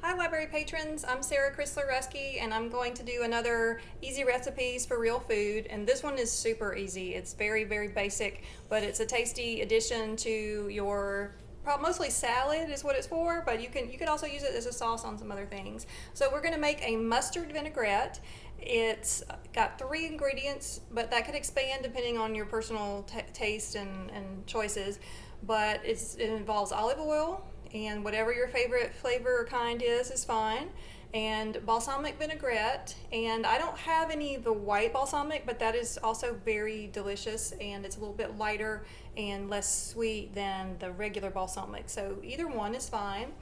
Hi library patrons, I'm Sarah Chrysler-Rusky and I'm going to do another easy recipes for real food, and this one is super easy. It's very basic, but it's a tasty addition to your mostly salad is what it's for, but you can also use it as a sauce on some other things. So we're going to make a mustard vinaigrette. It's got 3 ingredients, but that could expand depending on your personal taste and choices. But it involves olive oil, and whatever your favorite flavor or kind is fine, and balsamic vinaigrette. And I don't have any of the white balsamic, but that is also very delicious, and it's a little bit lighter and less sweet than the regular balsamic, so either one is fine.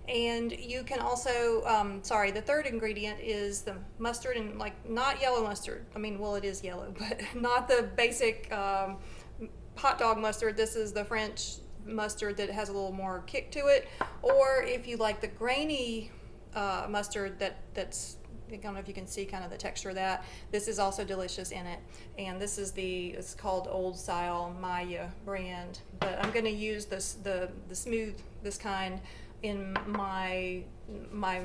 And you can also, the third ingredient is the mustard, and like not yellow mustard. I mean, well, it is yellow, but not the basic hot dog mustard. This is the French mustard that has a little more kick to it. Or if you like the grainy mustard that's, I don't know if you can see kind of the texture of that. This is also delicious in it. And this is it's called Old Style Maya brand. But I'm going to use the smooth, this kind, in my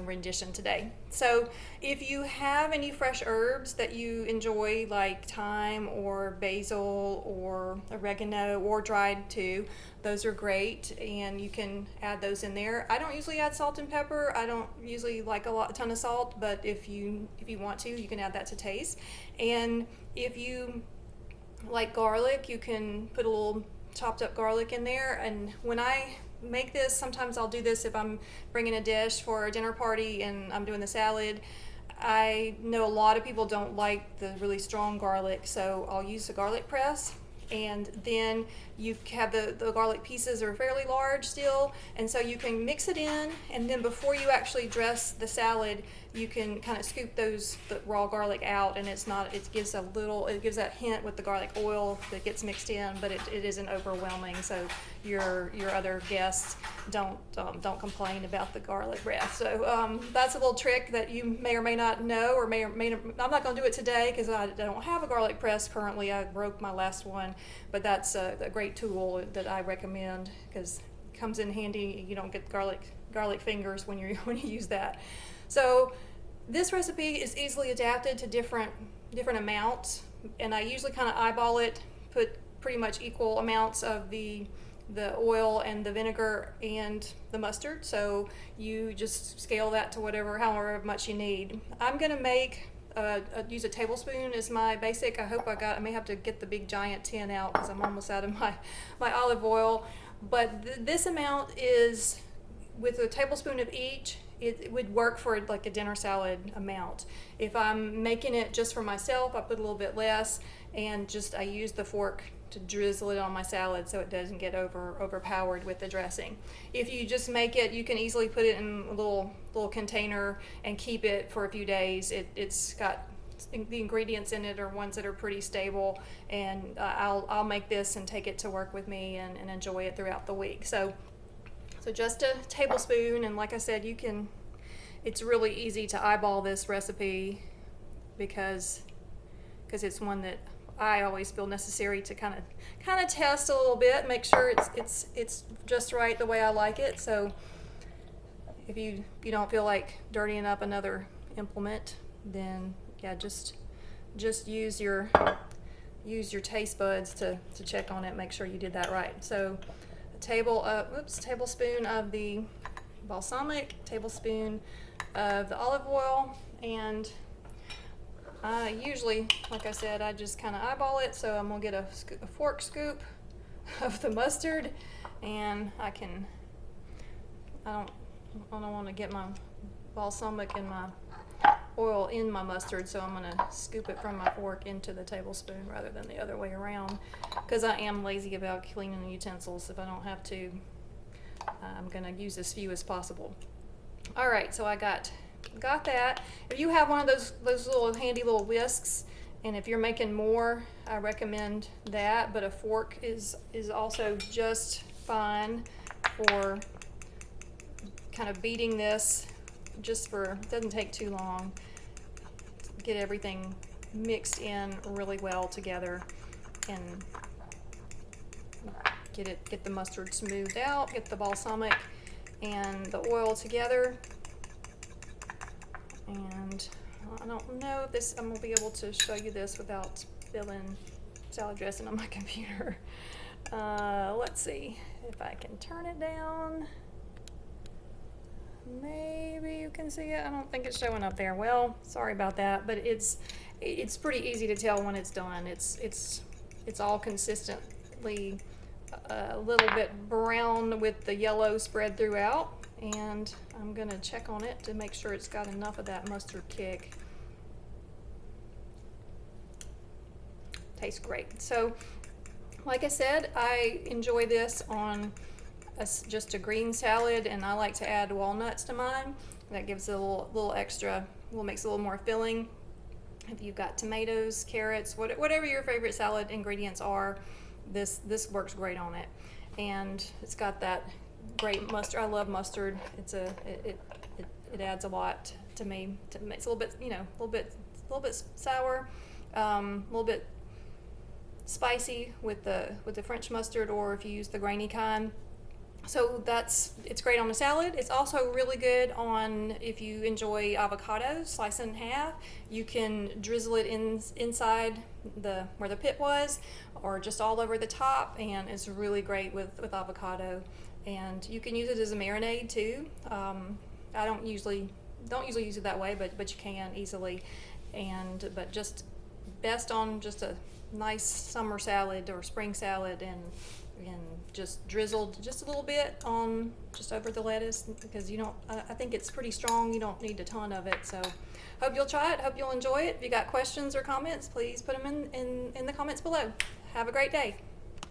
rendition today. So if you have any fresh herbs that you enjoy, like thyme or basil or oregano, or dried too, those are great, and you can add those in there. I don't usually add salt and pepper. I don't usually like a ton of salt, but if you want to, you can add that to taste. And if you like garlic, you can put a little chopped up garlic in there. And when I make this, sometimes I'll do this if I'm bringing a dish for a dinner party and I'm doing the salad. I know a lot of people don't like the really strong garlic, so I'll use a garlic press. And then you have the garlic pieces are fairly large still, and so you can mix it in, and then before you actually dress the salad, you can kind of scoop the raw garlic out, and it gives that hint with the garlic oil that gets mixed in, but it isn't overwhelming, so your other guests don't complain about the garlic breath. So that's a little trick that you may or may not know, or may not. I'm not going to do it today because I don't have a garlic press currently. I broke my last one, but that's a great tool that I recommend because it comes in handy. You don't get garlic fingers when you use that. So this recipe is easily adapted to different amounts, and I usually kind of eyeball it, put pretty much equal amounts of the oil and the vinegar and the mustard. So you just scale that to however much you need. I'm gonna make use a tablespoon as my basic. I may have to get the big giant tin out because I'm almost out of my olive oil. But this amount is, with a tablespoon of each, it would work for like a dinner salad amount. If I'm making it just for myself, I put a little bit less, and I use the fork to drizzle it on my salad so it doesn't get overpowered with the dressing. If you just make it, you can easily put it in a little container and keep it for a few days. It's got the ingredients in it are ones that are pretty stable, and I'll make this and take it to work with me and enjoy it throughout the week. So just a tablespoon, and like I said, it's really easy to eyeball this recipe because it's one that I always feel necessary to kind of test a little bit, make sure it's just right the way I like it. So if you don't feel like dirtying up another implement, then yeah, just use your taste buds to check on it, make sure you did that right. So tablespoon of the balsamic, tablespoon of the olive oil, and usually, like I said, I just kind of eyeball it. So I'm gonna get a fork scoop of the mustard, and I don't want to get my balsamic and my oil in my mustard, so I'm going to scoop it from my fork into the tablespoon rather than the other way around, because I am lazy about cleaning the utensils. If I don't have to, I'm going to use as few as possible. All right, so I got that. If you have one of those little handy little whisks, and if you're making more, I recommend that, but a fork is also just fine for kind of beating this. It doesn't take too long. Get everything mixed in really well together, and get the mustard smoothed out, get the balsamic and the oil together. And I don't know if this, I'm gonna be able to show you this without spilling salad dressing on my computer. Let's see if I can turn it down. Maybe you can see it. I don't think it's showing up there. Well, sorry about that, but it's pretty easy to tell when it's done. It's all consistently a little bit brown with the yellow spread throughout, and I'm gonna check on it to make sure it's got enough of that mustard kick. Tastes great. So like I said, I enjoy this on just a green salad, and I like to add walnuts to mine. That gives it a little extra, makes it a little more filling. If you've got tomatoes, carrots, whatever your favorite salad ingredients are, this works great on it. And it's got that great mustard. I love mustard. It adds a lot to me. It's a little bit, a little bit sour, a little bit spicy with the French mustard, or if you use the grainy kind. So it's great on a salad. It's also really good on, if you enjoy avocado, slice it in half. You can drizzle it inside where the pit was, or just all over the top, and it's really great with avocado. And you can use it as a marinade too. I don't usually use it that way, but you can easily. But just best on just a nice summer salad or spring salad, and just drizzled just a little bit on just over the lettuce, because I think it's pretty strong. You don't need a ton of it. So hope you'll try it. Hope you'll enjoy it. If you got questions or comments, please put them in the comments below. Have a great day.